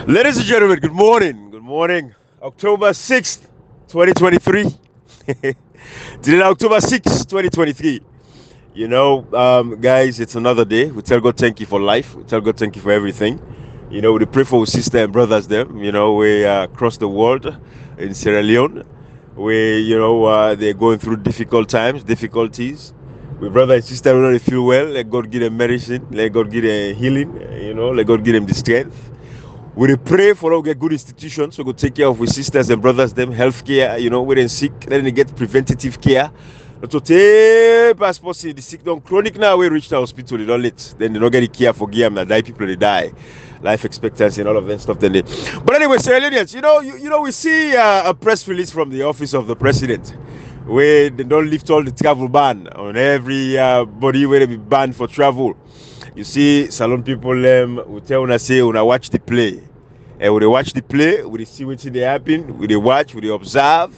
Ladies and gentlemen, good morning. Good morning. October 6th, 2023. Today, October 6th, 2023. Guys, it's another day. We tell God thank you for life. We tell God thank you for everything. We pray for our sister and brothers them. We across the world in Sierra Leone, where, they're going through difficult times, difficulties. We brother and sister who don't feel well. Let God give them medicine. Let God give them healing. Let God give them the strength. We pray for all get good institutions so we go take care of our sisters and brothers, them healthcare, when they're sick, let them get preventative care. To take passport, the sick don't chronic now, we reach the hospital, they don't let, then they don't get the care for game, now die people, they die. Life expectancy and all of that stuff. Then they. But anyway, Sierra Leoneans, we see a press release from the office of the president where they don't lift all the travel ban on every body where they be banned for travel. You see, salon people we tell una say una watch the play. And when they watch the play, when they see what's they happen, when they watch, when they observe,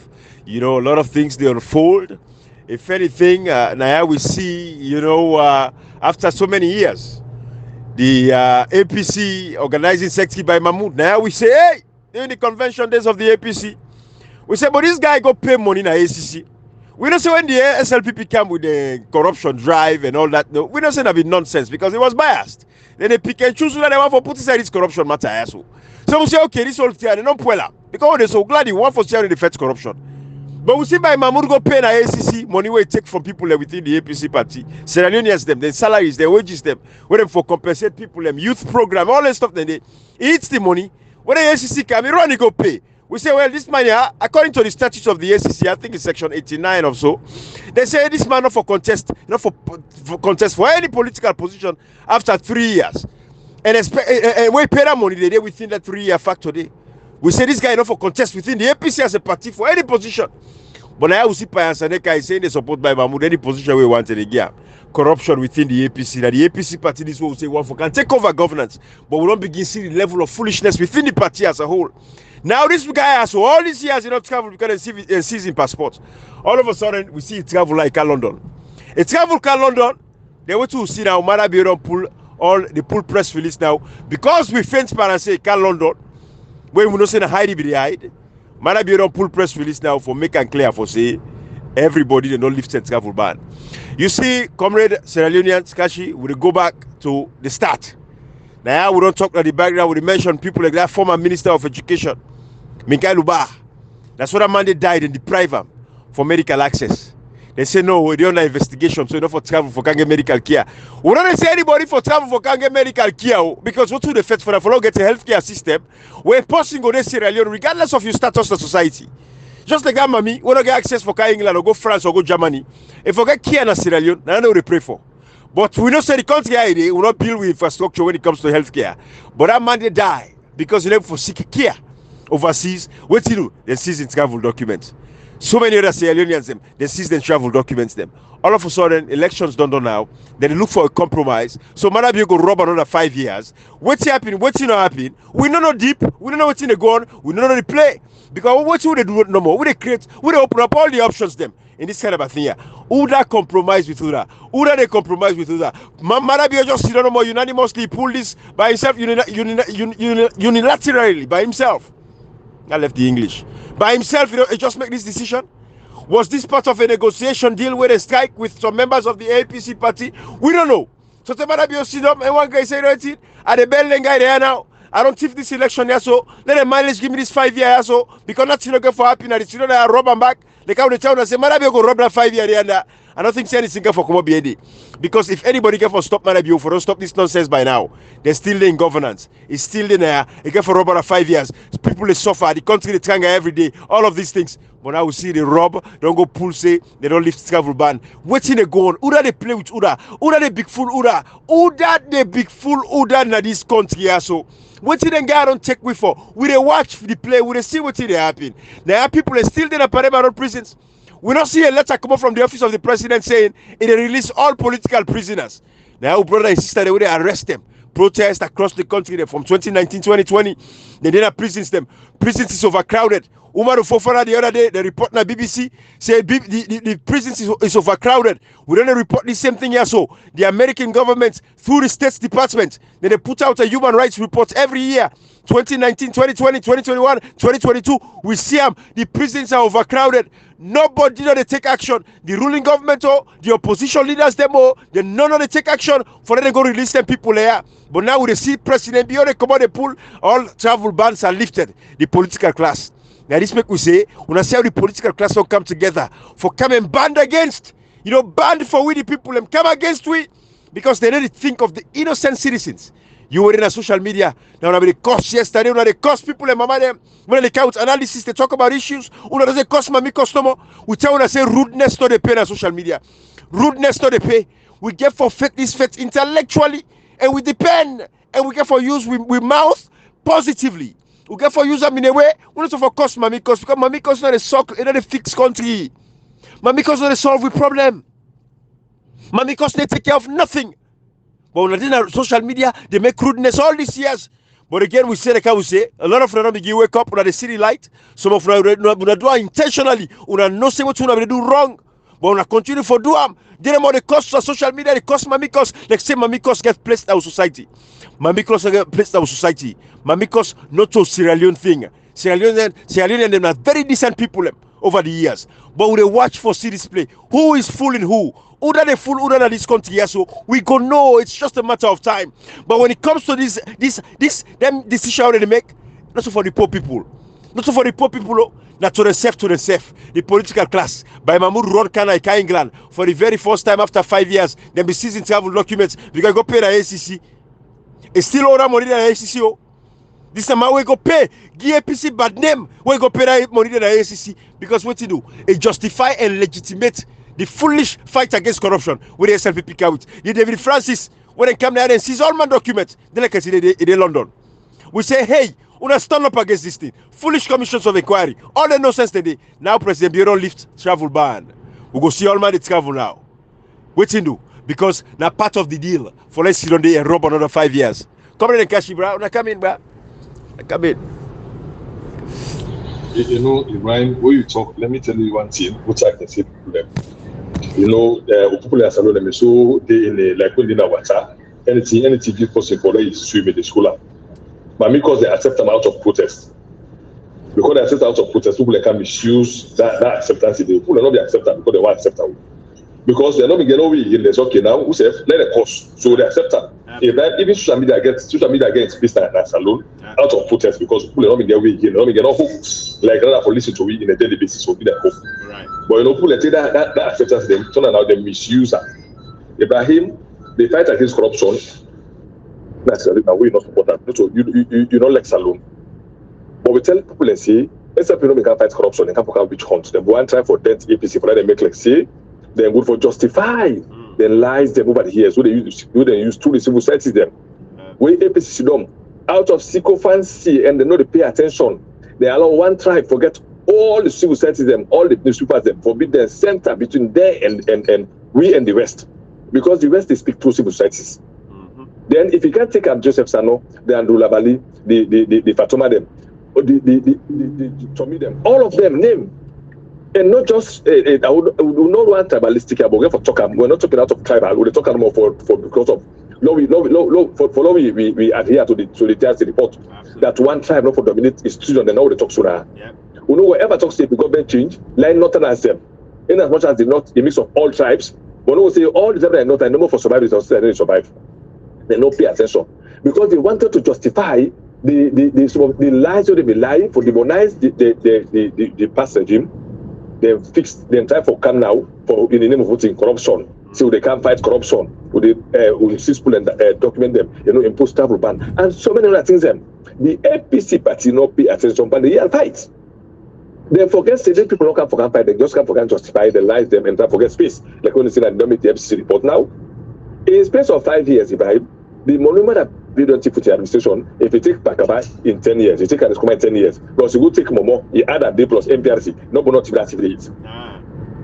a lot of things they unfold. If anything, now we see, after so many years, the APC organizing secretary by Mahmoud. Now we say, hey, during the convention days of the APC, we say, but this guy go pay money in the ACC. We don't say when the SLPP came with the corruption drive and all that. No, we don't say that be nonsense because it was biased. Then they pick and choose that they want for put aside this corruption matter. So we say, okay, this whole thing, they don't pull up. Because they're so glad you want for sharing the fight corruption. But we see by Mahmoud go pay the ACC money where take from people within the APC party. Sierra Leoneans them, their salaries, their wages them, where them for compensate people, them youth program, all that stuff. Then they eats the money. When the ACC come, he run, he go pay. We say, well, this man here, according to the statutes of the ACC, I think it's section 89 or so, they say this man not for contest, not for contest for any political position after 3 years. And we pay that money they did within that 3-year factor day. We say this guy not for contest within the APC as a party for any position. But now we see Paya Saneka is saying they support by Mahmoud any position we wanted again. Corruption within the APC. That the APC party this way we say one for can take over governance, but we don't begin see the level of foolishness within the party as a whole. Now this guy has all these years travel because of season passport. All of a sudden we see it travel like London. It travel to London. They want to see now Marabi don't pull all the pull press release now because we fence and say London. When we don't say hide be the hide. Marabi don't pull press release now for make and clear for say everybody they don't lift and travel ban. You see, comrade Sierra Leoneans, Kashi, we go back to the start. Now we don't talk about the background. We mention people like that former Minister of Education, Minkai Luba. That's what a man they died and deprived him for medical access. They say no, they're under investigation, so not for travel for can get medical care. We don't say anybody for travel for can get medical care because what do the feds for that for not get a healthcare system where a person go to Sierra Leone regardless of your status in society. Just like mommy, we don't get access for England or go France or go Germany. If we get care in Sierra Leone, I know they pray for. But we don't say the country idea will not build with infrastructure when it comes to healthcare. But that man they die because he left for sick care overseas. What you do? They seize in travel documents. So many other Sierra Leoneans them, they seize the travel documents them. All of a sudden, elections don't do now. Then they look for a compromise. So Manabi go rob another 5 years. What's happening? What's not happening? We don't know deep. We don't know what's in the gun. We don't know the play. Because what would they do no more? Would they create? Would they open up all the options them in this kind of a thing here? Who that compromise with who that? Who that they compromise with who that? Manabi just sit no more unanimously pull this by himself unilaterally by himself. I left the English. By himself, he just make this decision. Was this part of a negotiation deal with a strike with some members of the APC party? We don't know. So the Manabi sit up and one guy say, at the Berlin guy there now. I don't thief this election here, so let the manage give me this 5 year so because nothing not for happiness. You know that I rob them back. They come to town and say, Manabi go rob that 5 year there. I don't think say anything for come up BAD. Because if anybody can for stop Manabi for don't stop this nonsense by now, they're still in governance. It's still in there. They get for rob for 5 years. People they suffer, the country they tranga every day, all of these things. But now we see they rob, don't go pull say, they don't lift travel ban. What's in they go on? Who that they play with Uda? Who that they big fool Uda? Who that they big fool Uda in this country here so? What did guy don't take with for? We they watch the play, we they see what they happen. There are people that still in the Parema prisons. We don't see a letter come up from the office of the president saying it release all political prisoners. Now brother and sister they arrest them, protests across the country from 2019, 2020. They didn't prisons them. Prisons is overcrowded. Umaru Fofana the other day, the report on BBC said the prisons is overcrowded. We don't report the same thing here. So the American government, through the State Department, they put out a human rights report every year. 2019, 2020, 2021, 2022, we see them. The prisons are overcrowded. Nobody they take action. The ruling government or the opposition leaders, them all, they none of they take action for them to go release them people there. But now we see President Bio, they come out, they pull, all travel bans are lifted. The political class. Now this make we say, when I see how the political class will come together for come and band against, band for we the people and come against we, because they need to think of the innocent citizens. You were in a social media, now they cost yesterday, they cost people and mama them, when they count analysis, they talk about issues, they cost me customer, we tell them say rudeness not they pay on social media. Rudeness not they pay. We get for this faith intellectually, and we depend, and we get for use we mouth positively. We get for use them in a way, we not for cost Mamikos, because Mamikos not a sock, not a fixed country. Mamikos not a solve the problem. Mamikos they take care of nothing. But when they're on social media, they make rudeness all these years. But again, we say, a lot of them begin wake up on the city light. Some of them do intentionally. We know say what they do wrong. But we continue for do them. They don't the cost of social media, the cost Mamikos. Like say Mamikos get placed in our society. Mamikos get placed in our society. Mamikos not to Sierra Leone thing. Sierra Leone them are very decent people over the years. But we watch for see display. Who is fooling who? Who that they fool, who that this country here, so we go know it's just a matter of time. But when it comes to this them decision they make, not so for the poor people, not so for the poor people, not to themselves, the political class. By Mahmoud Rodkana in England for the very first time after 5 years, then be seizing travel documents because go pay the ACC. It's still all that money than the ACC. This time we go pay, give APC bad name, we go pay that money than the ACC because what you do, it justify and legitimate the foolish fight against corruption with the SLP pick out. The David Francis, when they come there and seize all my documents, then like I see in London. We say, hey, we don't stand up against this thing. Foolish commissions of inquiry. All the nonsense today. Now President Bureau lift travel ban. We go see all my travel now. What you do? Because now part of the deal for let's sit on there and rob another 5 years. Come in and cash it, bro. Now come in, bro. Come in. Ibrahim, when you talk, let me tell you one thing, which I can say to them. People are salon so they in like when in water, anything give us for is swim in the school. But because they accept them out of protest. Because they accept out of protest, people can misuse that acceptance. People will not be accepted because they want acceptable. Because they're not getting away in this okay now, who says let it cost. So they accept that. Even social media gets pissed at that salon out of protest because people are not getting away again, not getting hope. Like rather for listen to it in a daily basis will be that hope. Right. But people say that acceptance them turn out they misuse that. Ibrahim, they fight against corruption. That's the reason we not support that. So you don't like salon. But we tell people and say, let's say people can fight corruption, they can't forget witch hunt. They go and try for death APC for that they make like say, then good for justify the lies them over the years. So they use to the civil society them. When APC see them out of sycophancy and they know they pay attention, they allow one tribe forget all the civil society them, all the newspapers them, forbid the center between there and we and the West. Because the West they speak through civil societies. Then if you can't take up Joseph Sano, the Andrew Labali, the Fatuma them, or the Tommy them, all of them name. And not just I would not want tribalistic about for talk. We're not talking out of tribal, we're talking more for because of we adhere to the Judiciary report. Absolutely. That one tribe not for dominate institution and now they talk sooner. Yeah. We know wherever talks say the government change, line not as them. In as much as they not a mix of all tribes, but no say all the tribes are not and no more for survivors or they survive. They don't pay attention because they wanted to justify the lies that they be lying for demonize the past regime. They fixed the entire for come now for in the name of voting corruption. So they can't fight corruption with the people and document them, impose travel ban and so many other things. Them the APC party not pay attention, but they fight. They forget say people don't come for fight. They just come for justify the lies them and try forget space. Like when you see that don't make the FCC report now. In space of 5 years, Ibrahim, the monument that they don't take for the administration, if you take Pakaba in 10 years, you take Aniskuma in 10 years, because you will take Momo, you add a D plus MPRC, no bonus activities.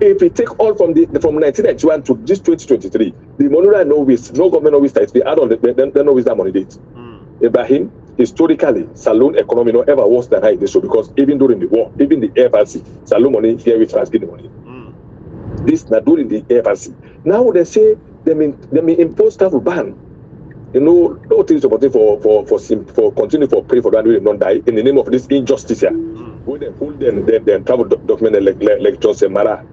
If we take all from 1991 to this 2023, the money that no waste, no government no waste, they add on then no waste that money date. Ibrahim, historically, saloon economy no ever worse than high this show because even during the war, even the FRC, saloon money here we transfer the money. This not during the FRC. Now they say they may impose travel ban. You know, no things about it for continue for pray for that we not die in the name of this injustice here. When they hold them travel document like Joseph Mara,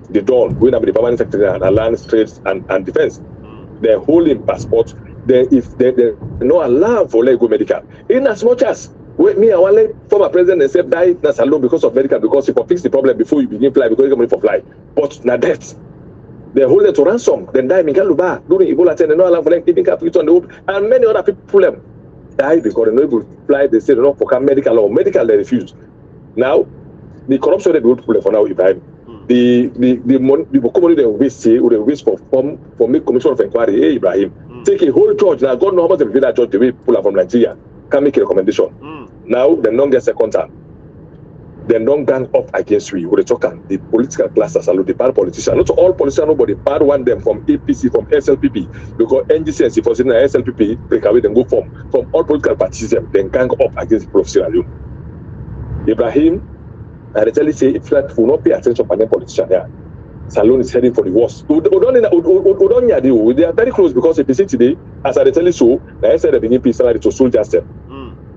the Dawn, when the permanent secretary and land trades and defense, they hold him passport. Then if they no allow for let go medical. In as much as me and one former president they said die that's alone because of medical because if you fix the problem before you begin fly because you get money for fly. But na death. They hold them to ransom, then die in Galuba during Ebola time, they no allow for them even capital on the hope, and many other people them die because they no able to fly. They say they don't for medical or medical they refuse. Now the corruption they will for now Ibrahim. The money they waste say or they waste for make commission of inquiry. Hey Ibrahim, take a whole judge now. God knows how much they that judge the way pull up from Nigeria can make a recommendation. Now they don't get second time. They don't gang up against we. We talk the political classes, the bad politicians. Not all politicians, nobody bad one them from APC, from SLPP, because NGC for sitting SLPP break away, then go from all political parties, then gang up against the people of Sierra Leone. Ibrahim, I tell you, say if that will not pay attention to the politician here, Salone is heading for the worst. They are very close because if you see today, as I tell you so, now I said they begin pay salary to soldiers.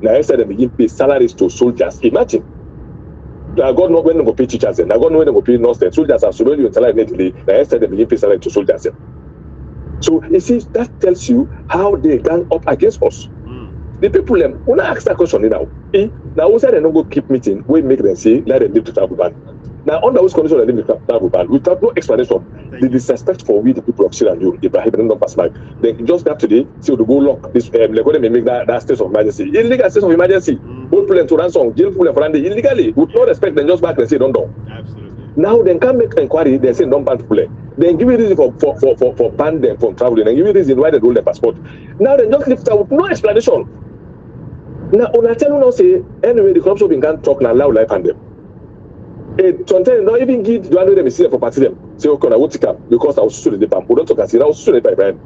Now I said they begin pay salaries to soldiers. Imagine. I God know when they go pay teachers. I God know when they go pay nurses. Soldiers are so you salary immediately. Now I said they begin pay salary to soldiers. So you see, that tells you how they gang up against us. The people them when I ask that question now. Now who said they don't go keep meeting, we make them say let them leave the travel ban. Now under those conditions they leave the travel ban without no explanation. The disrespect for we the people of Sierra Leone, Ibrahim don't pass by. Then just that today, so to go lock this like when they make that state of emergency. Illegal state of emergency. Both people to ransom, jail people for illegally. With no respect, then just back and say don't do. Absolutely. Now they can make inquiry, they say don't ban people. Then give you reason for ban them from traveling, and give you reason why they hold their passport. Now they just lift out with no explanation. Now when I tell you now say anyway the corruption being can't talk now loud life and them. Sometimes not even give the one them see for party them. Say okay, I will take up because I was so the pump. We don't talk and say I was so the Ibrahim.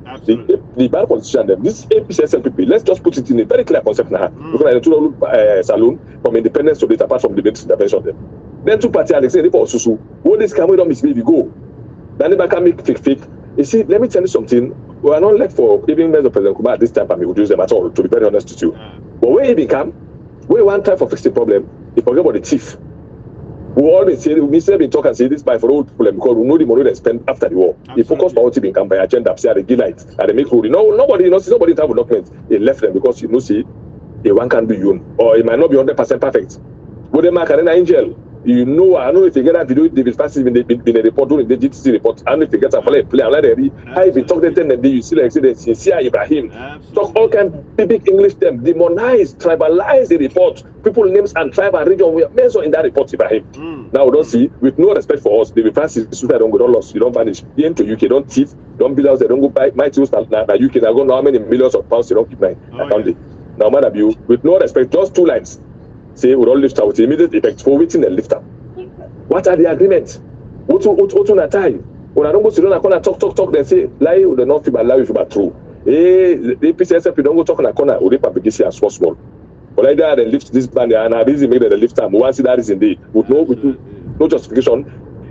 The bad politician them. This APCSLPP, let's just put it in a very clear concept now. Because I do saloon from independence to data apart from the intervention them. Then two parties Alex say for Susu. What this can we don't misbehave you go. Then they can make fake. You see, let me tell you something. We are not left for even members of President Kuba at this time and we would use them at all, to be very honest with you. But when he become, when one time for fix the problem, he forget about the thief. We always say, we still been talking and say this by for old people because we know the money they spend after the war. He focused on what become by agenda, say they give light, and they make road. Nobody have documents. They left them because you know, see, the one can be you, or it might not be 100% perfect. But they mark an angel. You know, I know if you get that video, David Francis in a report, during the GTC report, and if you get a play, and let it I be talk them, then you see like the sincere Ibrahim. Talk all kind of big English them, demonize, tribalize the report. People names and tribe and region were mentioned in that report, Ibrahim. Now we don't see, with no respect for us, David Francis suicide don't go, don't lost, you don't vanish. You into UK, don't thief, don't build house, they don't go buy my tools now UK, they go know how many millions of pounds you don't keep my account. Now man of you, with no respect, just two lines. Say we don't lift out with immediate effect for waiting and lift up. What are the agreements? What na tie? When I don't go to the corner, talk, they say lie or the not feel lie if you true. The PCSF don't go talk in the corner or the public is small. But like that they lift this band and I busy make the lift time. Once that is indeed with no justification.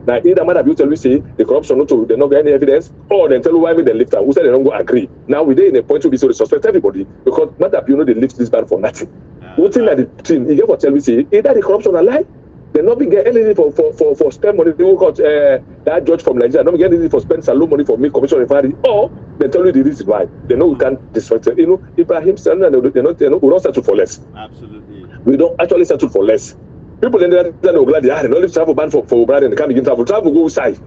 Now either man you tell me say the corruption they not get any evidence or then tell you why they lift time. Who said they don't go agree? Now we in a point to be so they suspect everybody because man they lift this band for nothing. One thing that the team you get for tell me say either the corruption are lie, they not be get anything for spend money. They will got that judge from Nigeria not be get anything for spend salon money for make commission referee or they tell you the reason why. They know we can't distract them. You know, Ibrahim said they not we don't settle for less. Absolutely. We don't actually settle for less. People then they glad they don't leave travel ban for brand and they can't begin travel. Travel go outside.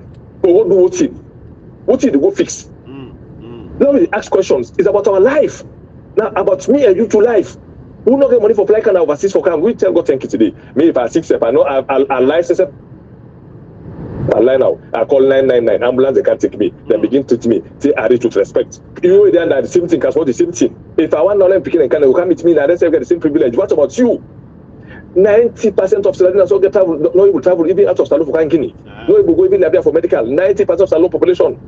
But what do what thing? What thing they go fix? Now we ask questions. It's about our life. Now about me and you to life. Who not get money for flight can overseas for camp? We tell God thank you today. Me if I 6 step, I know I license. I line now. I call 999. Ambulance they can't take me. They begin to treat me. Say I reach with respect. You know they the same thing. Cause what the same thing. If I want to learn picking and can come meet me, and they get the same privilege. What about you? 90% of Sierra Leoneans don't get travel. No, you will travel even out of Salon for Kankini. No people go even there for medical. 90% of Salon population.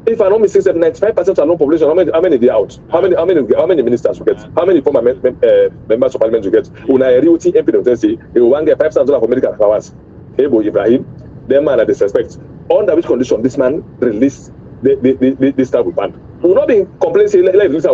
If I'm not mistaken, 95% of Salon population. How many they out? How many ministers you get? How many former members of parliament you get? Una RUT MP they say they will get $5,000 for medical allowance. Hey, boy, Ibrahim, them man are disrespect. Under which condition this man released this type of ban? We will not be complaining like this.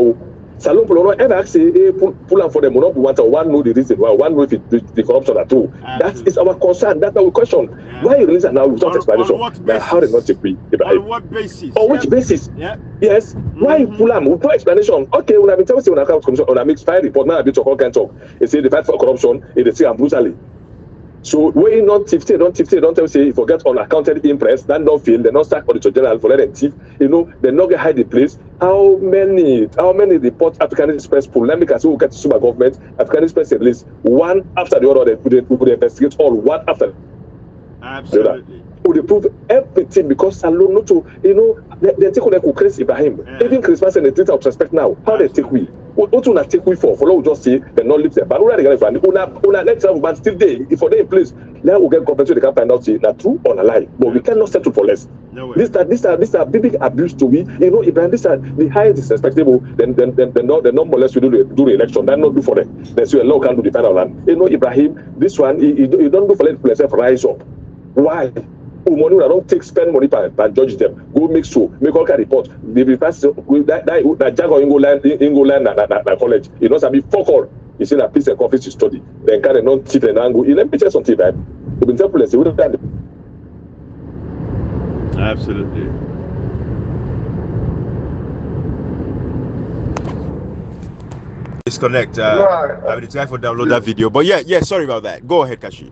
Salon will not ever actually pull out for them. Will not one know the reason why, one know if the corruption at all. That is our concern. That's our question. Yeah. Why you release it now without explanation? How did not take we? On what basis? On which basis? Yeah. Yes. Why pull am with no explanation? Okay, when I been telling you when I come to commission, when I make fire report, now I be talk all kind of talk. They say the fight for corruption, they say I'm brutally. So when don't tell say forget unaccounted interest, that don't feel they not sack auditor general for letting thief, they not get hide the place. How many reports African Express pull? Let me can say we get to super government, African Express at least one after the other, we could investigate all one after. Absolutely. They prove everything because alone not to they take on Chris Ibrahim. Yeah. Even Christmas and the data of respect now. How they take we? What do not take we for? For just say they not live there. But we are going to let's have but still there. If for they in place, now we get government so they can find out say not true or a lie. But we cannot settle for less. No way. These are big abuse to me. Ibrahim, these are the highest disrespectable. Then the number less we do the election. That not do for them. Then so a law can do the final land. Ibrahim, this one you don't do for let yourself rise up. Why? Money don't spend money and judge them. Go make all kind of report. They be fast that jargon in go land na college. You know, be fuck all. You see that peace and conflict to study. Then kind of not tip and angle. Let me tell something, right? You've been telling us we don't have. Absolutely. Disconnect. I will try for download that video. But yeah. Sorry about that. Go ahead, Kashi.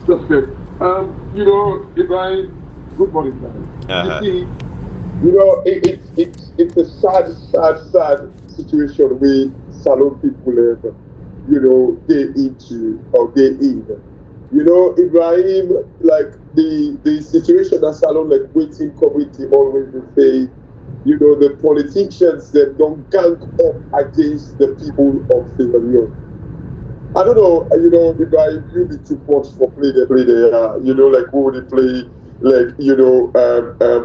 That's good. Ibrahim, good morning, man. You see, it's a sad situation we Salon people get into or get in. Ibrahim, like the situation that Salon like waiting committee always say, the politicians that don't gang up against the people of Sierra Leone. I don't know, if I really too much for play there, like who they play, like,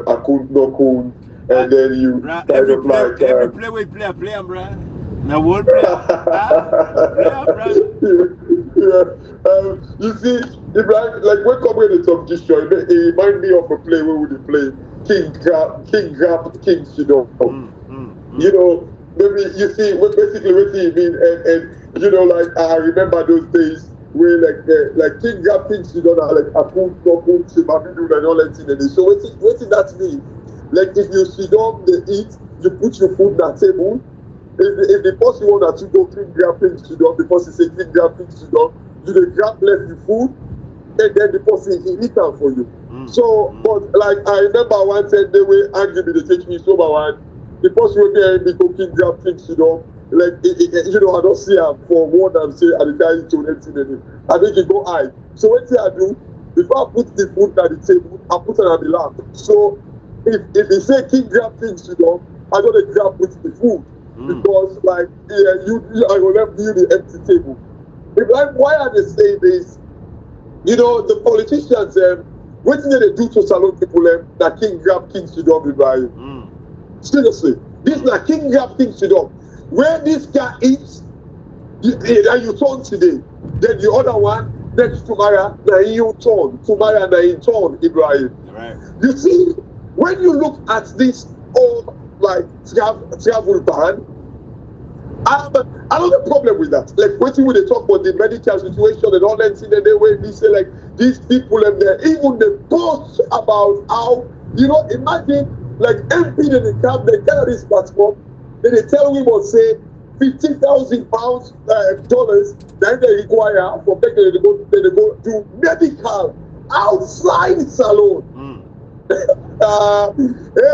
Akun, Nokun, and then you kind every of like... every play we play, bro. Now, one player, you see, if like when come with the top district, it remind me of a play where we play King Grab, King Sidon. Maybe you see, basically what you mean, and like I remember those days where like King Grab King Sidon are like Akun, Nokun, Chimabidu, and all that thing. So what did that mean? Like if you sit down, they eat, you put your food on the table. If the person want that you go King Grab King Sidon, the person say King Grab King Sidon, you dey grab left the food, and then the person eat am for you. So, but like I remember one time they were angry me, they take me sober one. The person who there me go King Grab King Sidon. Like I don't see her for more than say at the time to anything. I think it go high. So what I do, before I put the food on the table, I put it on the lap. So if they say King Grab King Sidon, I gotta grab with the food. Because like I will left you the empty table. If like why are they saying this? The politicians what did they do to Salon people that King Grab King Sidon be by? Seriously, this is like King Grab King Sidon. Where this guy eats, you turn today. Then the other one, next tomorrow, now you turn. Tomorrow, now you turn, Ibrahim. Right. You see, when you look at this old, like, travel ban, I have a problem with that. Like, waiting when they talk about the medical situation and all that thing, and they way, they say, like, these people and even the post about how, imagine, like, MP in the camp, they carry this passport. Then they tell women say $50,000 dollars that they require for people to go do medical outside Salon. Hey,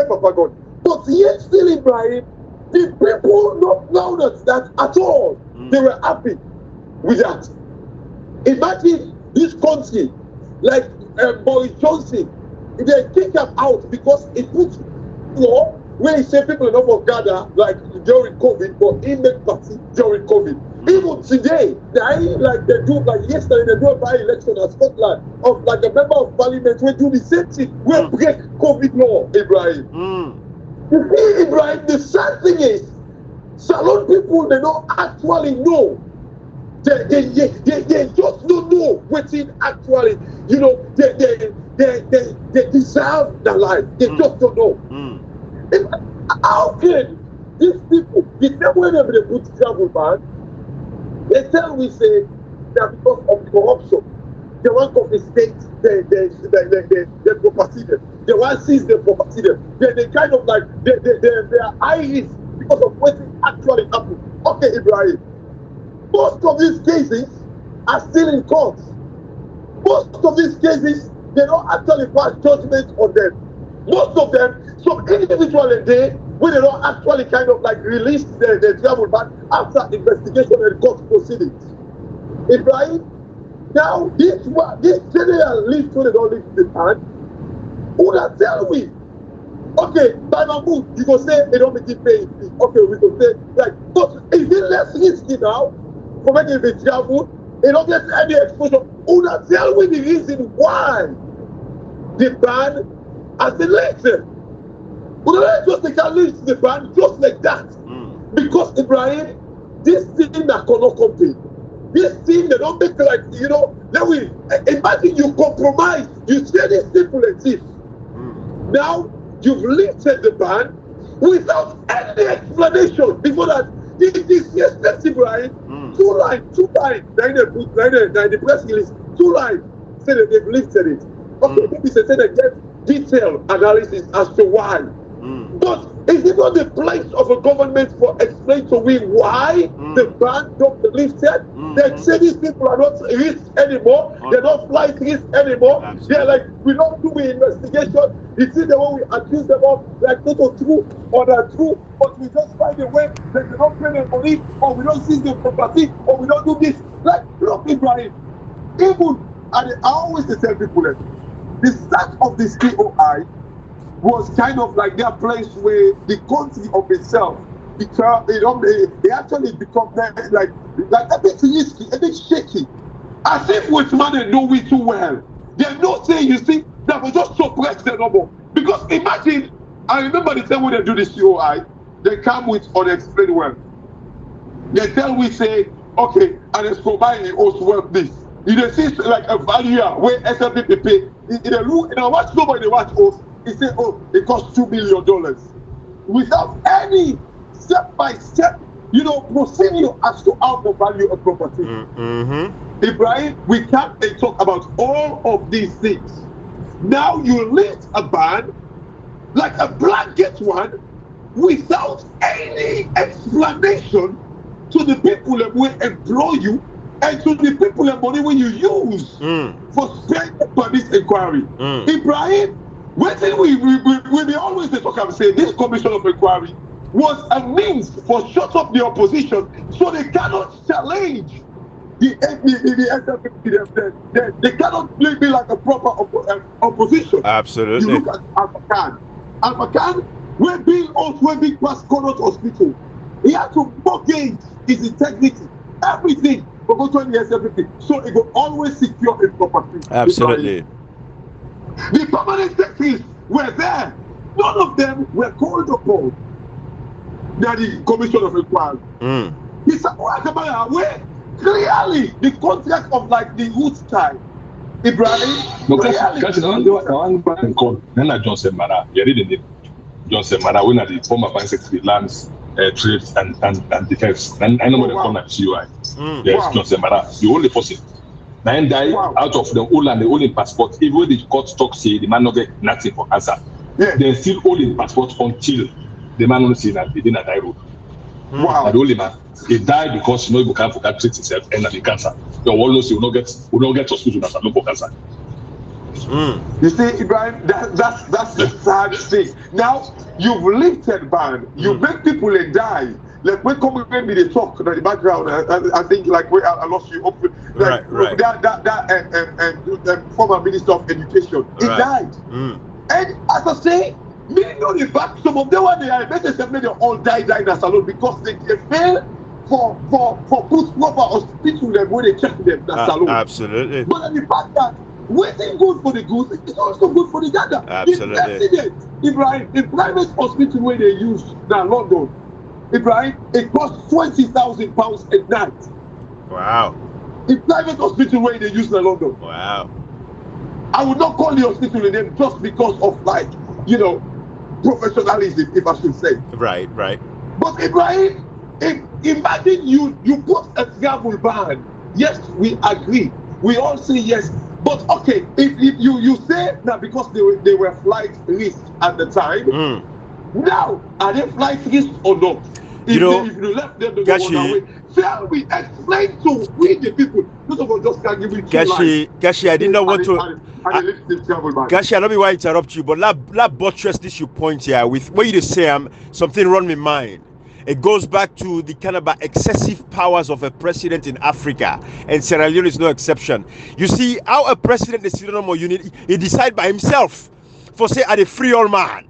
Papa God. But yet still, Ibrahim, the people not know that at all. They were happy with that. Imagine this country, like Boris Johnson, they kick him out because it puts law where he say people enough of gather like during COVID, but he make party during COVID. Even today, like they do, like yesterday, they do a by-election in Scotland of like a member of parliament will do the same thing. Will break COVID law, Ibrahim. You see, Ibrahim, the sad thing is, salon people, they don't actually know. They just don't know what's in actually, you know, they deserve their life. They just don't know. How can these people, the same way they put travel ban, they tell me say that because of corruption, they want to confiscate the property them. They want to seize the property them. They kind of like they are high risk because of what actually happened. Okay, Ibrahim. Most of these cases are still in court. Most of these cases, they don't actually pass judgment on them. Most of them, some individual a day, where they don't actually kind of like release the travel ban after investigation and court proceedings. Ibrahim, now this general list when they don't leave the hand, who that tell me? Okay, by my move, you go say they don't make it pay. Okay, we go say like, but is it less risky now? For making the travel, they don't get any exposure. Who that tell me the reason why the ban has been lifted? Who that just they can lift the ban just like that? Because Ibrahim, this thing that cannot compete. This thing they don't make like, you know, then we imagine you compromise, you say these people a thief. Now you've lifted the ban without any explanation before that. It is yesterday, Ibrahim. Two lines, then the press release, 2 lines say that they've lifted it. Okay, maybe they say they get detailed analysis as to why. But is it not the place of a government for explain to me why the ban not lifted? They say these people are not risk anymore, they're not flight risk anymore. They're like, we don't do the investigation. It's the way we accuse them of like not true or not true, but we just find a way that they don't pay the money, or we don't seize the property, or we don't do this. Like, look, Ibrahim, even I always tell people that the start of this KOI was kind of like their place where the country of itself, they actually become like a bit risky, a bit shaky. As if with man they know it too well. They're not saying, you see, that will just suppress the number. Because imagine, I remember the time when they do this COI, they come with unexplained wealth. They tell we say, okay, and it's providing us wealth this. It is like a value where SLP pay. In a look, in a watch nobody watch us. He say, oh, it costs $2 million. Without any step-by-step, you know, procedure as to how to value a property. Ibrahim, we can't talk about all of these things. Now you lift a ban, like a blanket one, without any explanation to the people that will employ you and to the people that money when you use for spending for this inquiry. Ibrahim, one thing we always talk and say this commission of inquiry was a means for shut up the opposition so they cannot challenge the SLP. They cannot be like a proper opposition. Absolutely. You look at Al-Makan, we're being past Connaught Hospital. He had to mortgage his integrity, everything, for go to the SLP. So it will always secure his property. Absolutely. The permanent secretaries were there. None of them were called upon. They are the commission of inquiry. Where clearly the contract of like the root time, Ibrahim. Johnson Mara, you read the name. Johnson Mara, when the former Bank Secretary Lands, Trade and Defense. And I know what they call that CUI. Yes, Johnson Mara, the only person. 9 die out of the whole and the only passport. Even when the court talk say the man not get nothing for answer, they still hold the passport until the man not see that he didn't die road. And the only man, he died because you know he can't forget treat himself and the cancer. The one knows he will not get hospital that no for cancer. You see, Ibrahim, that's the sad thing. Now you've lifted ban, you make people die. Like when come maybe they talk in the background, I think like where I lost you. Like that former Minister of Education, he died. And as I say, me know the back. Some of them when they are better, they all die in a salon because they fail put proper hospital them when they check them that salon. Absolutely. But the fact that waiting good for the goods is also good for the gander. Absolutely. The president, Ibrahim, the private hospital where they use now London, Ibrahim, it costs £20,000 a night. Wow. The private hospital where they use now London. Wow. I would not call the hospital name just because of professionalism, if I should say. Right. But Ibrahim, imagine you put a travel ban. Yes, we agree. We all say yes. But okay, if you say that because they were flight risks at the time, now are they flight risks or not? If you left them to go on that way, shall we explain to we the people? First of all, just can't give me Gashi, I didn't know what to. Gashi, I don't mean why I interrupt you, but that buttress this you point here with what you say, something wrong in mind. It goes back to the kind of excessive powers of a president in Africa, and Sierra Leone is no exception. You see how a president is no more unit. He decide by himself for say at a free all man.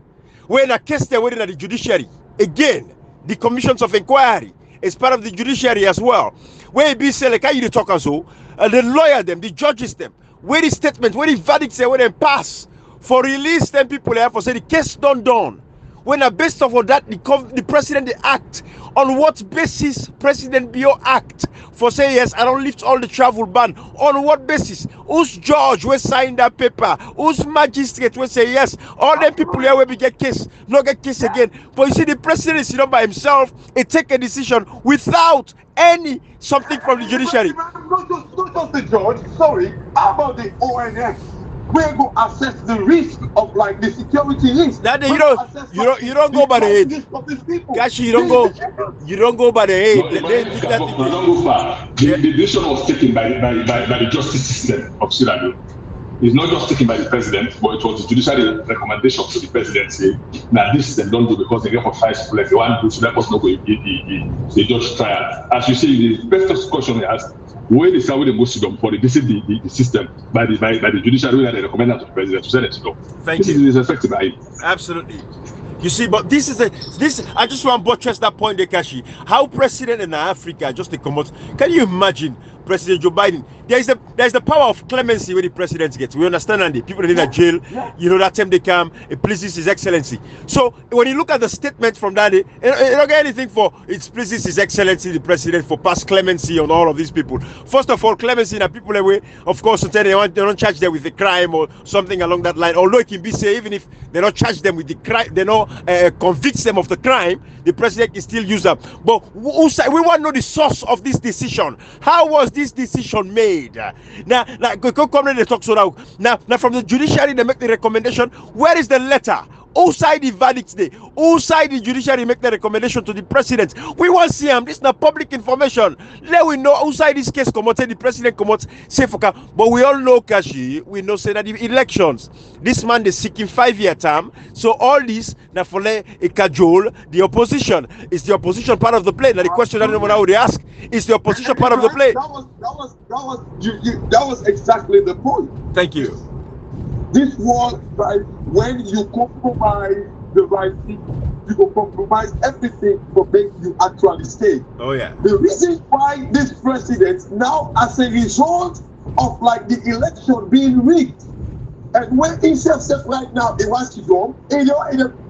When a case they're waiting at the judiciary again. The commissions of inquiry is part of the judiciary as well. Where it be say like how you talk and so, the lawyer them, the judges them, where the statement, where the verdicts say, where they pass for release them people there for say the case done. When based off of that, the president they act on what basis President Bio act for say yes, I don't lift all the travel ban. On what basis? Who's judge will sign that paper? Who's magistrate will say yes? All them people here will be get case, not get case again. But you see, the president is by himself. He take a decision without any something from the judiciary. Not just the judge. Sorry, how about the ONF? We're going to assess the risk of the security risk. That you don't go by the head. Gashi, you don't go by the head. Don't go far. The decision was taken by the justice system of Sierra Leone. It's not just taken by the president, but it was the judiciary recommendation to the president saying, now this they don't do because they get for 5 people, they want to, so that was not going to be the judge trial. As you see, the best question he asked, when they started the most for this is the system by the judiciary that they recommend that to the president to send it to them. Thank you. This is effective by it. Absolutely. You see, but this I just want to buttress that point, Dekashi. How president in Africa just to come out. Can you imagine President Joe Biden? There's the power of clemency when the president gets. We understand and the people in that jail, that time they come, it pleases His Excellency. So when you look at the statement from that, you don't get anything for it pleases His Excellency the president for past clemency on all of these people. First of all, clemency in people away, of course, they don't charge them with the crime or something along that line. Although it can be say even if they don't charge them with the crime, they don't convicts them of the crime, the president can still use them. But we want to know the source of this decision. How was this decision made? Now from the judiciary they make the recommendation. Where is the letter? Who side the verdict day? Who side the judiciary make the recommendation to the president? We want to see him. This is not public information. Let we know who side this case come out, the president come out, say for But we all know Kashi, we know say that the elections, this man is seeking 5-year term. So all this now for a cajole, the opposition. Is the opposition part of the play? Now the question that I would ask, is the opposition part of the play? That was exactly the point. Thank you. This was when you compromise the right thing, you will compromise everything for make you actually stay. Oh yeah. The reason why this president now, as a result of the election being rigged, and when himself said right now he wants to go, if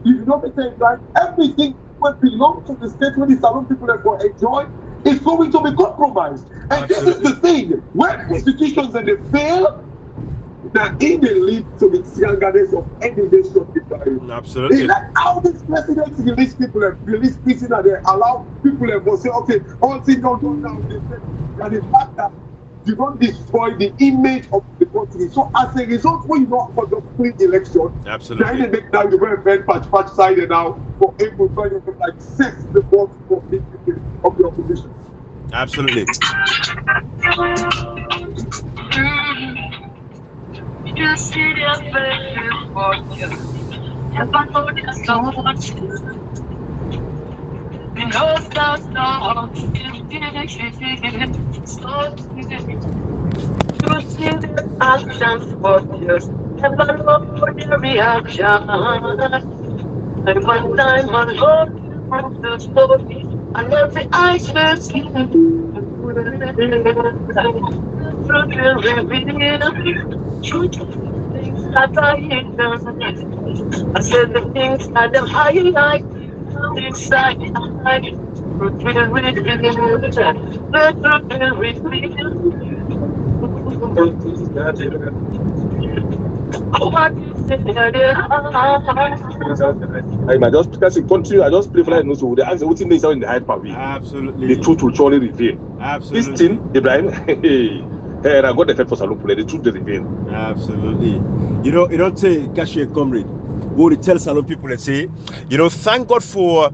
you don't make right, everything will belong to the state when the salon people are going to enjoy is going to be compromised. And Absolutely. This is the thing, when institutions and they fail, that it will lead to the strangerness of any nation. Absolutely. It's like how this president release people and release prisoners, they allow people to say, okay, all things don't go down. And the fact that you don't destroy the image of the country. So as a result, when you don't have a free election, Absolutely. Then they make now the very patch side now for able to set the vote for the of the opposition. Absolutely. You see their faces for you. Never know their thoughts. You know that's not so you see their actions for you. Never know their reaction. Time and time alone from the story. And every iceberg truth things that I hidden. I said the things that them highlight inside the eye. Truth will reveal. The truth will reveal. I might just continue. I just play for that. So the answer, what's in there in the hype we. Absolutely. The truth will surely reveal. Absolutely. This thing, Ibrahim, hey, I got the effect for Salon Pule. The truth will reveal. Absolutely. You don't say, Kashi and comrade, go to tell Salon people and say, thank God for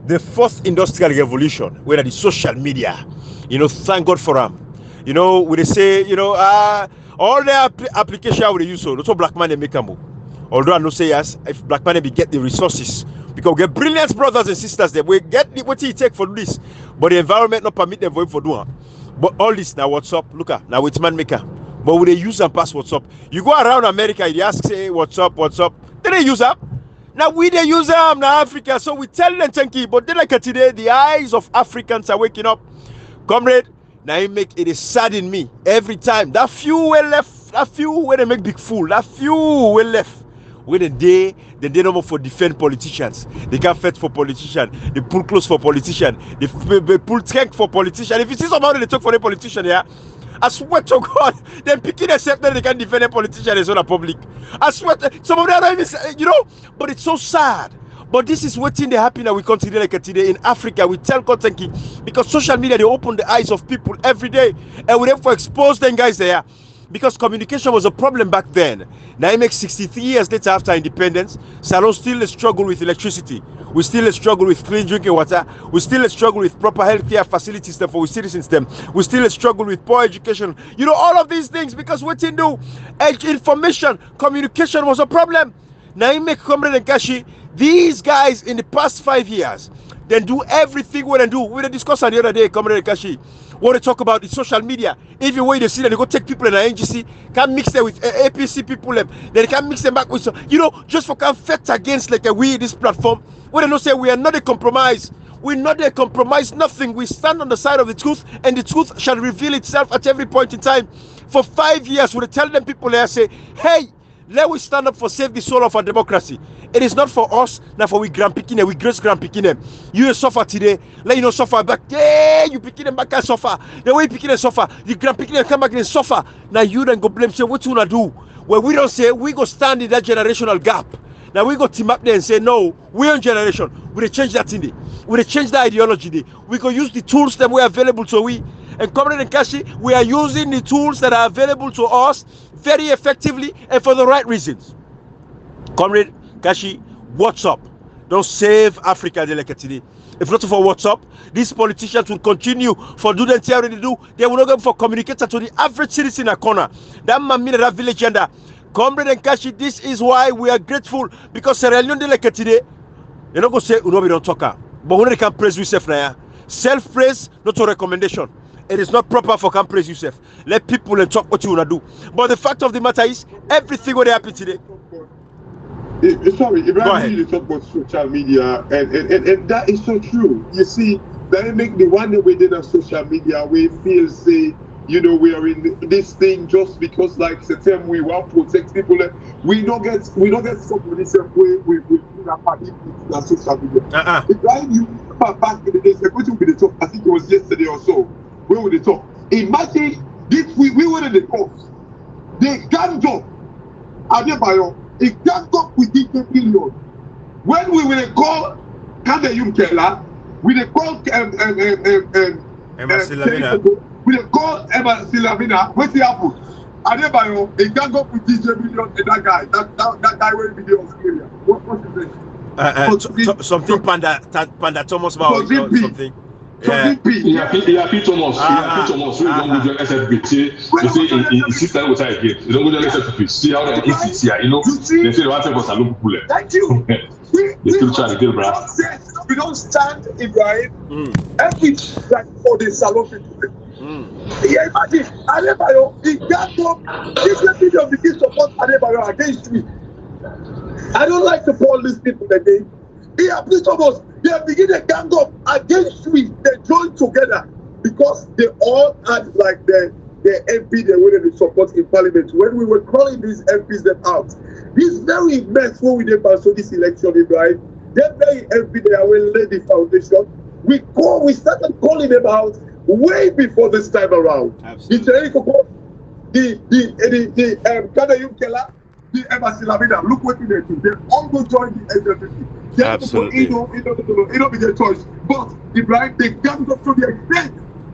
the fourth industrial revolution, whether the social media, thank God for them. We say, all the application we use, so black man they make them. Although I know say yes, if black man they get the resources, because we get brilliant brothers and sisters there, we get what it take for this, but the environment not permit them for doing. But all this now WhatsApp, look at now it's man maker. But when they use and pass WhatsApp, you go around America, you ask say WhatsApp, then they use up. Now we they use them now Africa, so we tell them thank you. But then like today, the eyes of Africans are waking up, comrade. Now it make it is sad in me every time. That few were left, that few where they make big fool, that few were left. When they no more for defend politicians. They can't fight for politicians. They pull close for politicians. They pull tank for politicians. If you see somebody they talk for a politician, yeah, I swear to God, then picking except that they can defend a politician is on a public. I swear some of them are even, but it's so sad. But this is what thing they happen that we continue like today in Africa. We tell God thank you because social media they open the eyes of people every day and we therefore expose them guys there because communication was a problem back then. Now it makes 63 years later after independence, Salon still struggle with electricity. We still struggle with clean drinking water. We still struggle with proper healthcare facilities for our citizens. We still struggle with poor education. All of these things because what they do, information, communication was a problem. Now you make Comrade and Kashi. These guys in the past 5 years, they do everything what they do. We discussed the other day, Comrade and Kashi. What they talk about is social media. Even when they see that they go take people in the NGC, can mix them with APC people, then they can mix them back with, just for can fight against like we this platform. When they don't say we are not a compromise. We're not a compromise, nothing. We stand on the side of the truth, and the truth shall reveal itself at every point in time. For 5 years, we tell them people there say, hey, let we stand up for save the soul of our democracy. It is not for us, not for we grand picking them, we grace grand picking them. You suffer today, let you know suffer back. Yeah, you picking them back and suffer. The way you picking them suffer, you grand picking them come back and suffer. Now you then go blame say what you wanna do. Well, we don't say we go stand in that generational gap. Now we go team up there and say no, we're on generation. We change that in there. We change that ideology there. We go use the tools that were available to we. And Comrade and Kashi, we are using the tools that are available to us very effectively and for the right reasons. Comrade Kashi, WhatsApp don't save Africa today. If not for WhatsApp, these politicians will continue for do the theory they do. They will not go for communicator to the average citizen in a corner. That man mean that village agenda. Comrade and Kashi, this is why we are grateful because Sierra Leone today, you don't go say we don't talk. But when they can praise yourself now, self-praise, not a recommendation. It is not proper for can praise yourself. Let people and talk what you wanna do. But the fact of the matter is, everything what happen today. Sorry, Ibrahim, you talk about social media, and that is so true. You see, that make the one that we did on social media, we feel say, we are in this thing just because, like September, we want to protect people. We don't get somebody say we do that party on social media. Ibrahim, you back in the days, what will be the talk? I think it was yesterday or so. Where would they talk? Imagine this we were in the court. They ganged up Adebayo. They ganged up with DJ Billion. When we will call Kadeyum Kela, we will call Emma Silavina. We will call Emma Silavina. What's the happen? Adebayo, they gang up with DJ Billion and that guy. That guy will be the Australia. What's his name? Something Panda Thomas about something. Yeah, P. Thomas. Thomas. We don't go to SFB. They say in 6 times again. They don't go to SFB. See how they insist here. They say they want to go Salon Pule. Thank you. They still try to kill Brad. We don't stand, Ibrahim, every like for the Salon people. Yeah, imagine Adebayo, he got up. This video begins to support Adebayo against me. I don't like to call these people again. Yeah, please, Thomas. They begin a gang up against we. They join together because they all had like the MP they wanted to support in parliament. When we were calling these MPs them out, this very mess when we did pass this election, right? That very MP they will lay the foundation. We started calling them out way before this time around. Absolutely. The Kadayum Kela, the Embassy Lamina, look what they do. They all go join the SFP. Absolutely. It don't be their choice. But Ibrahim, they gang up to the extent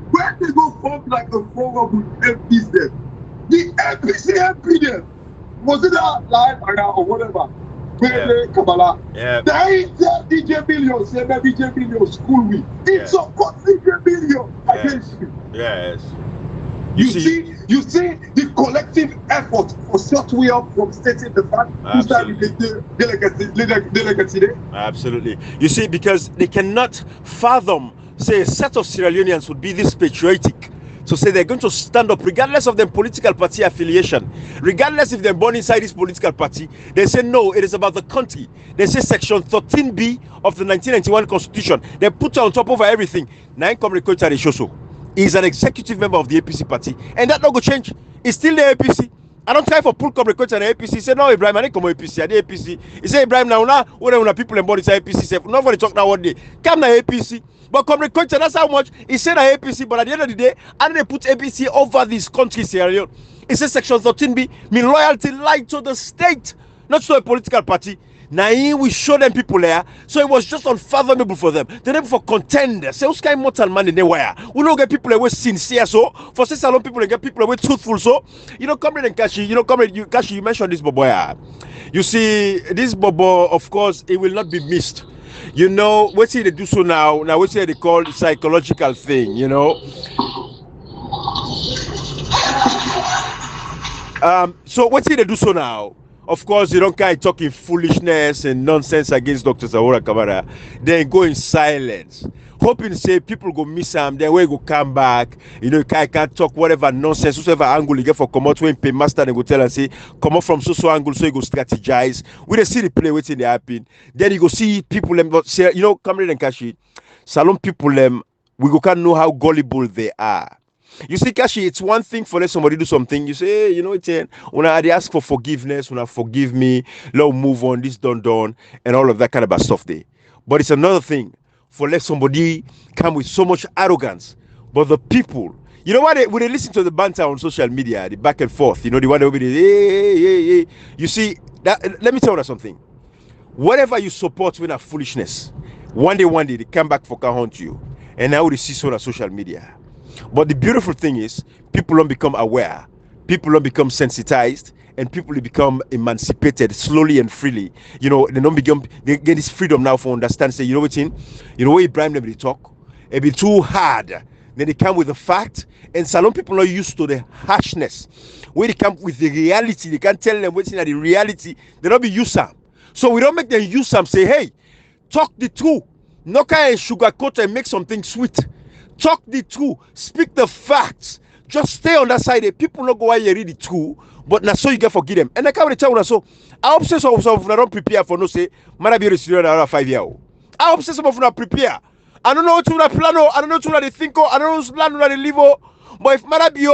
where they go form like a forum with MPs there. The MPC MP there, was it a live or whatever? Kabbalah. Yeah. They DJ Million, say DJ Million school week. It's a cut DJ Million against you. Yes. You see the collective effort for shut way up from stating the fact who's that delegacy there. Absolutely. You see, because they cannot fathom, say, a set of Sierra Leoneans would be this patriotic. So say they're going to stand up regardless of their political party affiliation, regardless if they're born inside this political party. They say no, it is about the country. They say section 13B of the 1991 constitution. They put it on top of everything. Nine Comrade Shosho is an executive member of the APC party, and that not go change. It's still the APC. I don't try for pull Comrade and the APC. He said no, Ibrahim, I didn't come APC. I did APC. He said Ibrahim now when people and born inside APC say not for the talk now one day. Come now APC. But Comrade Kocha, that's how much he said APC, but at the end of the day, and they put APC over this country, Sierra Leone. It says section 13B, mean loyalty lied to the state, not to a political party. Now we show them people there, so it was just unfathomable for them. They're able for contenders. Say, who's kind mortal man in the wire? We don't get people away sincere, so for say salon people, they get people away truthful. So Comrade and Kashi, Kashi, you mentioned this Bobo. You see, this Bobo, of course, it will not be missed. What's they do so now? Now, what's they call psychological thing? So what's they do so now? Of course, you don't kind of talking foolishness and nonsense against Dr. Zawora Kamara. Then go in silence, hoping say people go miss him. Then we go come back. Can't talk whatever nonsense, whatever angle you get for come out when pay master and go tell and say come out from so angle, so you go strategize. We dey see the play waiting they happen. Then you go see people say Comrade and Kashi, salon people we go can't know how gullible they are. You see, Kashi, it's one thing for let somebody do something. You say, hey, when I ask for forgiveness, when I forgive me, let move on, this done, and all of that kind of stuff there. But it's another thing for let somebody come with so much arrogance. But the people, you know what? When they listen to the banter on social media, the back and forth, the one that will be, hey. You see, let me tell you something. Whatever you support with a foolishness, one day they come back for can haunt you. And now they see so on social media. But the beautiful thing is, people don't become aware, people don't become sensitized, and people become emancipated slowly and freely. They get this freedom now for understand. Say, what Ibrahim never talk, it be too hard. Then they come with the fact, and salon people are used to the harshness. When they come with the reality, they can't tell them what's in the reality. They don't be used to. So we don't make them use some. Say, hey, talk the truth. No kind of sugarcoat and make something sweet. Talk the truth, speak the facts. Just stay on that side. People not go why you read the truth, but now so you get forgive them. And I can't tell you so. I hope some of them don't prepare for no say. Man, I be restored around 5 years. I hope some of them prepare. I don't know what to plan. I don't know what to think. I don't know what to plan. What to live. But if man, I be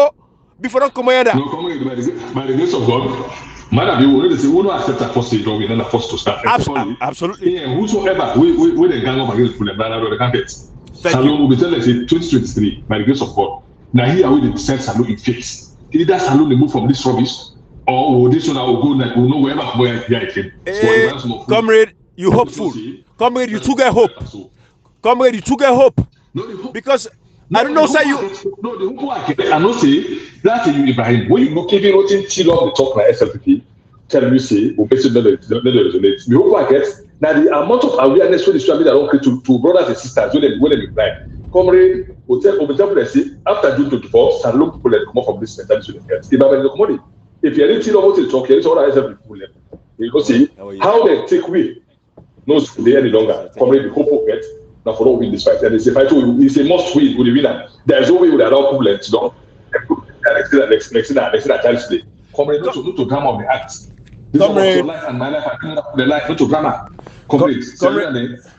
before don't come here. No, come here by the grace of God. Man, we will say we don't accept that first stage. We don't force to start. Absolutely. Yeah, whosoever we the gang up against them, they can't get. Salon will be telling us 2023 by the grace of God. Now here we the send Salon in face. Either Salon they move from this rubbish, or this one will go like we'll know where it came. Comrade, you hopeful. Comrade, you took a hope. Comrade, you took a hope. No, because I don't know, say you. No, the hope I know say that you Ibrahim. When you look even routine till of the talk like SLPP, tell me say, we basically not resonate. The hope I get. Now the amount of awareness when the social media don't create to brothers and sisters when they reply. Comrade, hotel they say after June 24, Salon people that come up from this mentality to the if you're anything about to talk, it's all I have people because see how they take away no they any longer. Comrade, the hope of it now for all win this fight. And it's a fight it's a must win with the winner. There's no way we allow people to don't next chance today. Comrade, not to drama of the act. This is your life and my life, the life, not to drama. Comrades,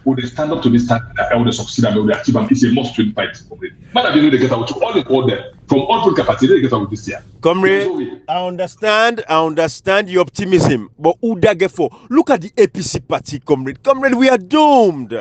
would they stand up to this time and would succeed and would achieve and it's a must to fight, comrade. Man, you know they get out to all them from all political parties, they get out this year. Comrade, I understand your optimism, but who that get for? Look at the APC party, comrade. Comrade, we are doomed.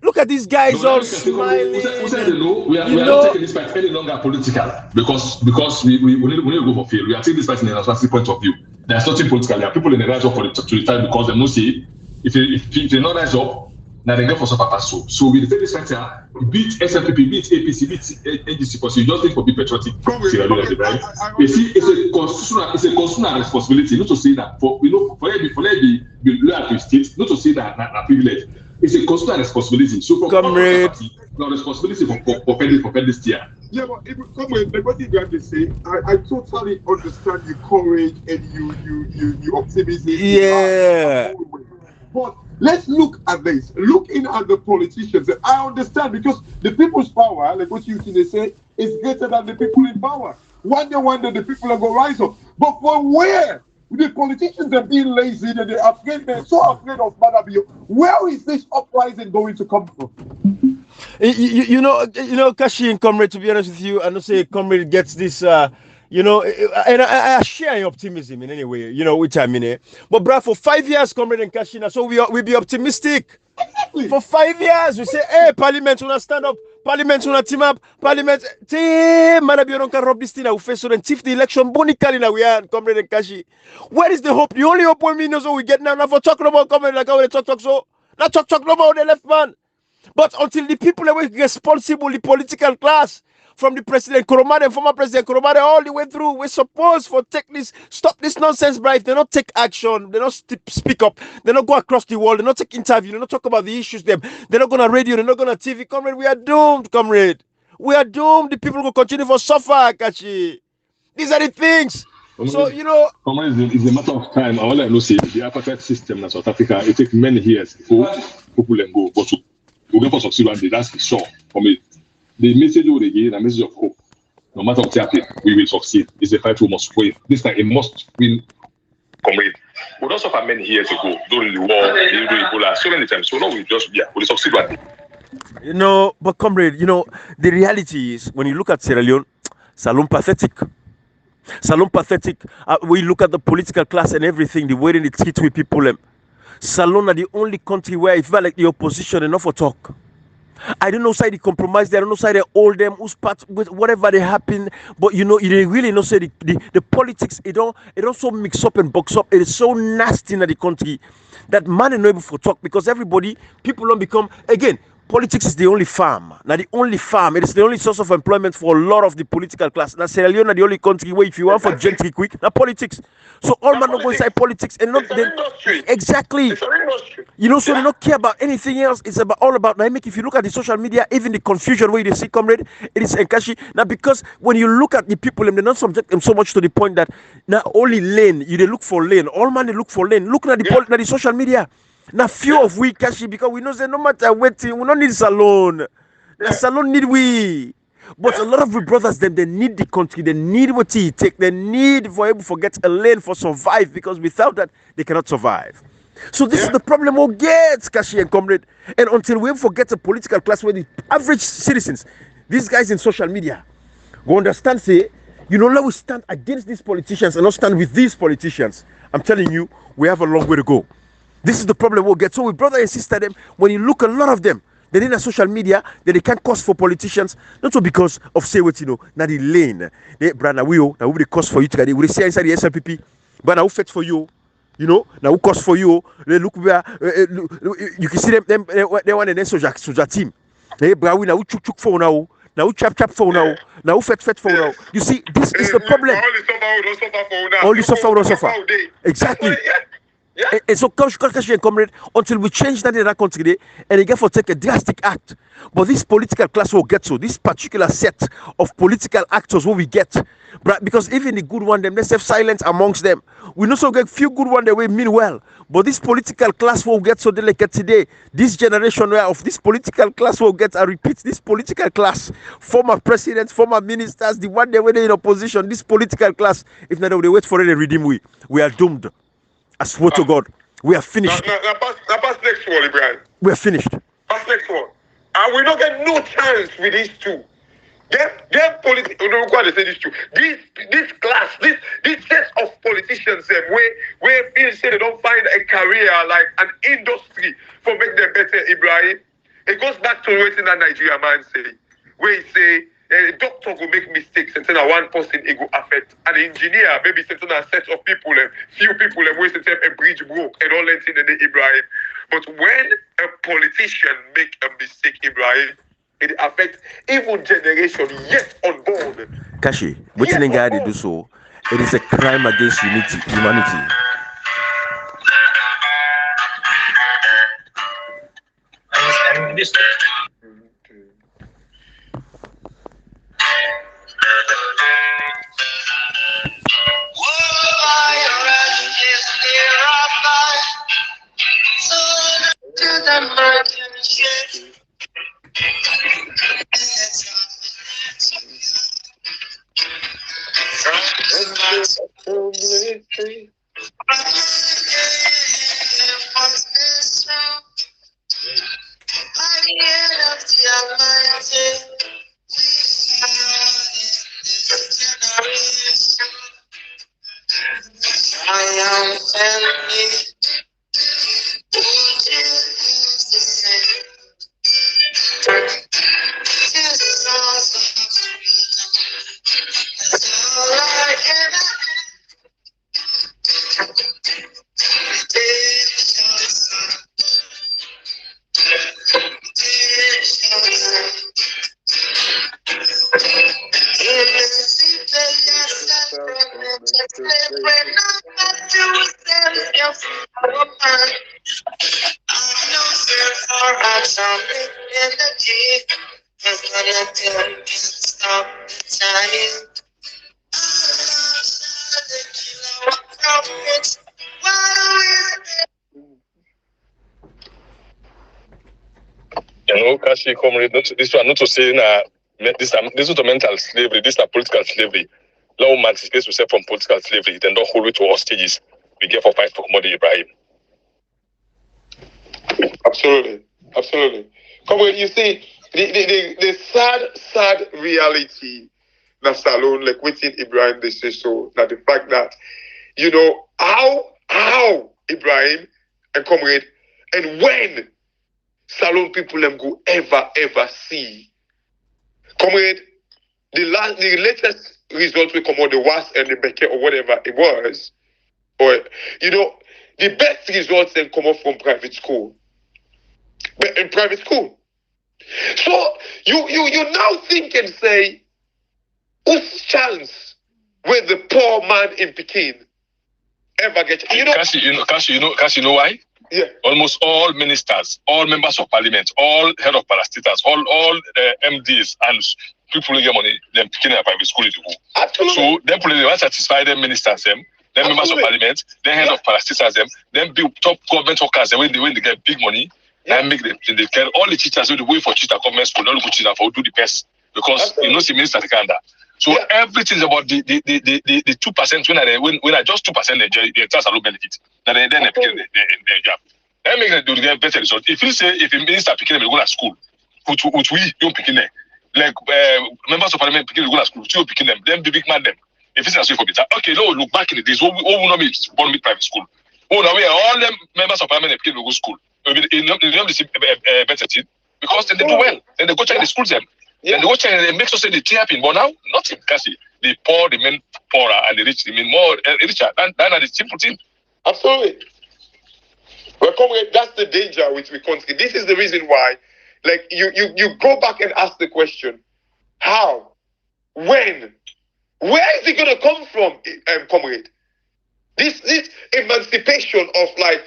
Look at these guys all smiling. We are not taking this fight any longer political because we need to go for fail. We are taking this fight in a national point of view. There's nothing political. There are people in the rise up for to retire because they must see if they not rise up, now they go for some purpose. So we take this fight here, beat SNPP, beat APC, beat NGC because you just think for be patriotic. It's a constitutional responsibility not to say that for the loyal state, not to say that na privilege. It's a constitutional responsibility. So for comrade, responsibility for this year. Yeah, but comrade, like what you have to say, I totally understand your courage and your optimism. Yeah. But let's look at this. Looking at the politicians, I understand because the people's power, like what you say, is greater than the people in power. One day the people are going to rise up. But from where? The politicians are being lazy and they're so afraid of Madabio. Where is this uprising going to come from? You know, Kashi and comrade, to be honest with you, I don't say comrade gets this, and I share your optimism in any way, which I mean. But, bruh, for 5 years, comrade and Kashi, so we be optimistic. Exactly. For 5 years, we say, hey, Parliament will stand up. Parliament will team up. Parliament, Madabio don't can rob this thing. We face and chief the election. Bonically, we are comrade and Kashi. Where is the hope? The only hope we know so we get now for talking about comrade like how they talk so. Not talk no more the left man. But until the people are responsible, the political class, from the President Koromade and former President Koromade all the way through, we're supposed for stop this nonsense, bro. If they not take action, they not speak up, they not go across the world, they not take interview, they not talk about the issues, they're not gonna radio, they're not gonna TV, comrade. We are doomed, comrade. We are doomed. The people will continue for suffer, Kachi. These are the things. So, comrade, it's a matter of time. All I know is the apartheid system in South Africa, it takes many years before people can go. But we're going to succeed one day. That's the sure. For me, the message of the game, a message of hope. No matter what happens, we will succeed. It's a fight we must win. This time, it must win. Comrade, we don't suffer many years ago during the war, during Ebola, so many times. So now we just we'll succeed one day. But comrade, the reality is when you look at Sierra Leone, Salon pathetic. We look at the political class and everything, the way they treat with people. Salon are the only country where if like the opposition enough for talk. I don't know side they compromise, I don't know side they hold them, who's part with whatever they happen, but you really not say the politics it don't so mix up and box up. It is so nasty in the country that man is not able to talk because people don't become again. Politics is the only farm. Now the only farm, it is the only source of employment for a lot of the political class. Now Sierra Leone is the only country where if you want for gentry quick, now politics. So all man don't go inside politics and not exactly. It's an industry. So they don't care about anything else. It's all about now. If you look at the social media, even the confusion where they see comrade, it is Enkashi. Now because when you look at the people, they don't subject them so much to the point that now only lane, they look for lane. All man they look for lane. Look at the social media. Now few of we Kashi because we know say no matter waiting, we don't need Salon. The Salon need we. But a lot of we brothers they need the country, they need what it take, they need for able to get a lane for survive because without that they cannot survive. So this is the problem we'll get, Kashi and comrade. And until we forget a political class where the average citizens, these guys in social media, go understand say, let we stand against these politicians and not stand with these politicians. I'm telling you, we have a long way to go. This is the problem we'll get. So we brother and sister them, when you look a lot of them, they in social media, they can't cause for politicians, not so because of say what now the lane. They brother now the cost for you today. We say inside the SLPP, but now fit for you. Now who cost for you? They look where you can see them they want an soldier team. Hey, bro, now who chuk for now. Now who chap for now. Now who fet for now. You see, this is the problem. Only suffer. Exactly. Yeah. And so, Kashi and comrade, until we change that in that country, and they get for take a drastic act. But this political class will get this particular set of political actors will we get, because even the good one, them let's have silence amongst them. We also get few good one that we mean well, but this political class will get so delicate today. This generation of this political class will get. I repeat, this political class, former presidents, former ministers, the one they were in opposition. This political class, if not, they wait for it, they redeem we are doomed. I swear to God. We are finished. Now pass next one, Ibrahim. We are finished. Pass next one. And we don't get no chance with these two. Get politics. You know what they say these two. This class, this set of politicians, where feel say they don't find a career like an industry for make them better, Ibrahim. It goes back to what that Nigeria man say, where he say a doctor will make mistakes and say that one person it will affect an engineer, maybe certain a set of people, few people, and where a bridge broke and all that thing in the Ibrahim. But when a politician make a mistake, Ibrahim, it affects even generation yet unborn. Kashi, what you guy do so? It is a crime against humanity. Kashi, comrade, this one not to say this is not mental slavery, this is political slavery. Law emancipates yourself from political slavery, then don't hold it to hostages. We get for fight for commodity, Ibrahim. Absolutely. Comrade, you see, the sad reality that Salone, like within Ibrahim, they say so, that the fact that, how Ibrahim and comrade, and when Salone people them go ever see. Comrade, the latest result will come out, the worst and the better or whatever it was, or the best results then come out from private school. But in private school. So you now think and say, whose chance will the poor man in Pekin ever get? Kashi, you know why? Yeah. Almost all ministers, all members of parliament, all head of parastatals, all MDs and people who get money, them picking a private school. Absolutely. So them they want to satisfy them ministers, them members of parliament, then head of parastatals, them big top government workers, when they get big money, and make them they care all the teachers who wait for teacher comment school, not good teacher for do the best because see minister the kind of. So everything is about the 2% when I just 2% they just a low benefit. Then they pick their job. That makes them do get better results. If you say if a minister picking them go to school, which we don't picking them, like members of parliament picking go to school, you picking them, then the big man them. If it's a for better, okay, no, look back in the days, who know me born with private school. Oh now we are all them members of parliament picking go to school. They don't better thing because then they do well. Then they go check the schools them. Yeah. And they go check and they make sure say they happen. But now, nothing. Because the poor remain poorer and the rich remain more richer. That are the simple thing. Absolutely. Well, comrade, that's the danger with the country. This is the reason why, like, you go back and ask the question, how? When? Where is it going to come from, comrade? This emancipation of, like,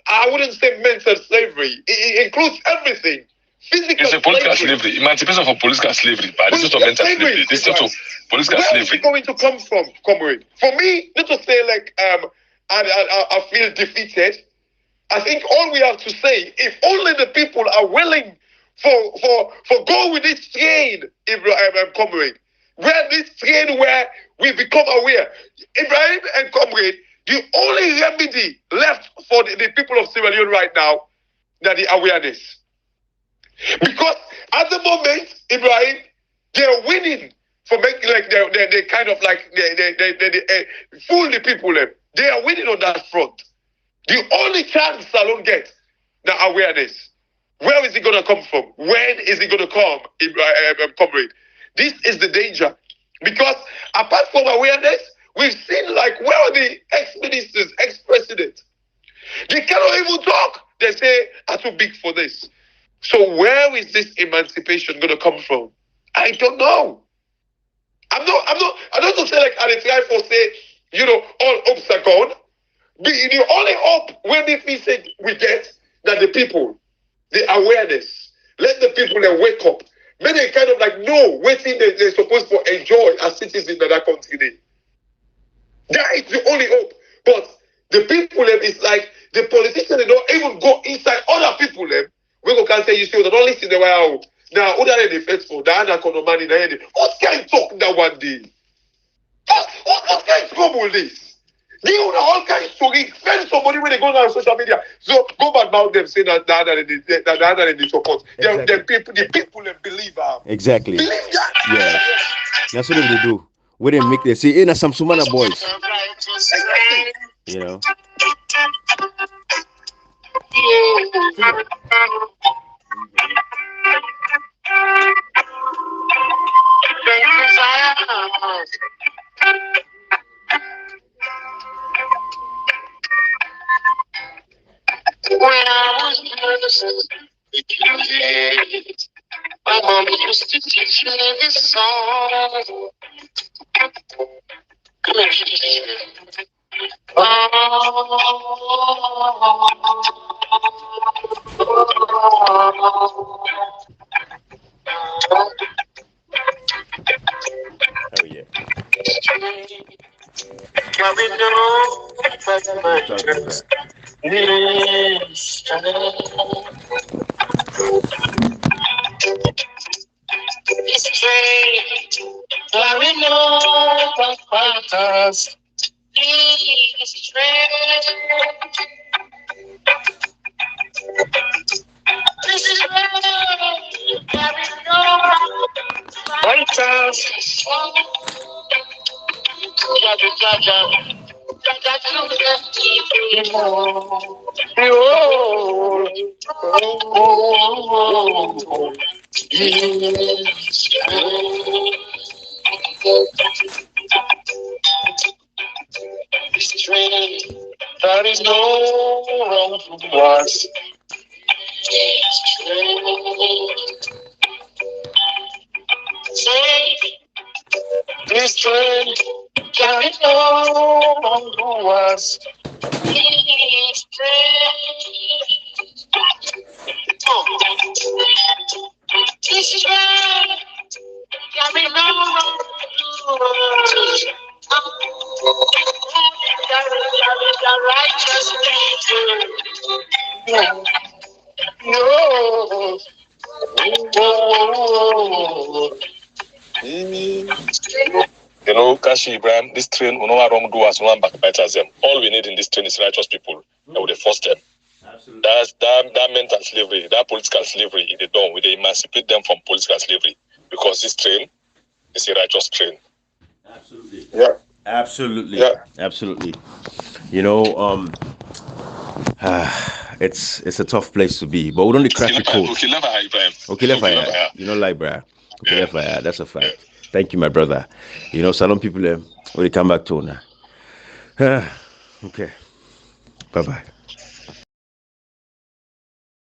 I wouldn't say mental slavery. It includes everything. Physical it's a political slavery. Emancipation from political slavery, but this is not mental slavery. This is not political slavery. Where is it going to come from, comrade? For me, not to say like I feel defeated. I think all we have to say, if only the people are willing for go with this train, Ibrahim and comrade, where this train where we become aware. Ibrahim and comrade, The only remedy left for the people of Sierra Leone right now is the awareness. Because at the moment, Ibrahim, they're winning for making like they kind of like they fool the people. They are winning on that front. The only chance Salon gets the awareness. Where is it going to come from? When is it going to come, comrade? This is the danger. Because apart from awareness, we've seen like where are the ex-ministers, ex-presidents? They cannot even talk. They say, I'm too big for this. So where is this emancipation going to come from? I don't know. I don't say like I for say, all hopes are gone. The only hope when we say we get that the people, the awareness, let the people wake up. Many kind of like know waiting they're supposed to enjoy as citizens in that country. That is the only hope. But the people is like the politicians, they don't even go inside other people. We can say you see, they don't listen the way out. Now, who are they faithful? They are not money. What kind of talk that one day? What kind of trouble this? They own all kinds of story. Spend somebody when they go on social media. So go back about them saying that they support. Exactly. The people believe. Exactly. Believe that. Yeah. That's what they do. When they make they say, hey, some Sumana boys. You know. When I was little, my mom used to teach me this song. Come here, Oh yeah. This train, we know what matters. This train, this is where we know fighters. This train, there is no wrong to us. This train, say, this train, there is no wrong to us. This train, this is where there is no wrong to us. The righteous people. No. You know, Kashi Ibrahim, this train will not wrong do us one backbiters them. All we need in this train is righteous people. That would force them. Absolutely. That mental slavery, that political slavery, if they don't, we emancipate them from political slavery. Because this train is a righteous train. Absolutely. Yeah. Absolutely. Yeah. Absolutely. You know, it's a tough place to be, but we don't crack the code. Okay, left fire. You know, like, bruh. Okay, left fire. That's a fact. Thank you, my brother. You know, Salon people, when they come back to now. Okay. Bye bye.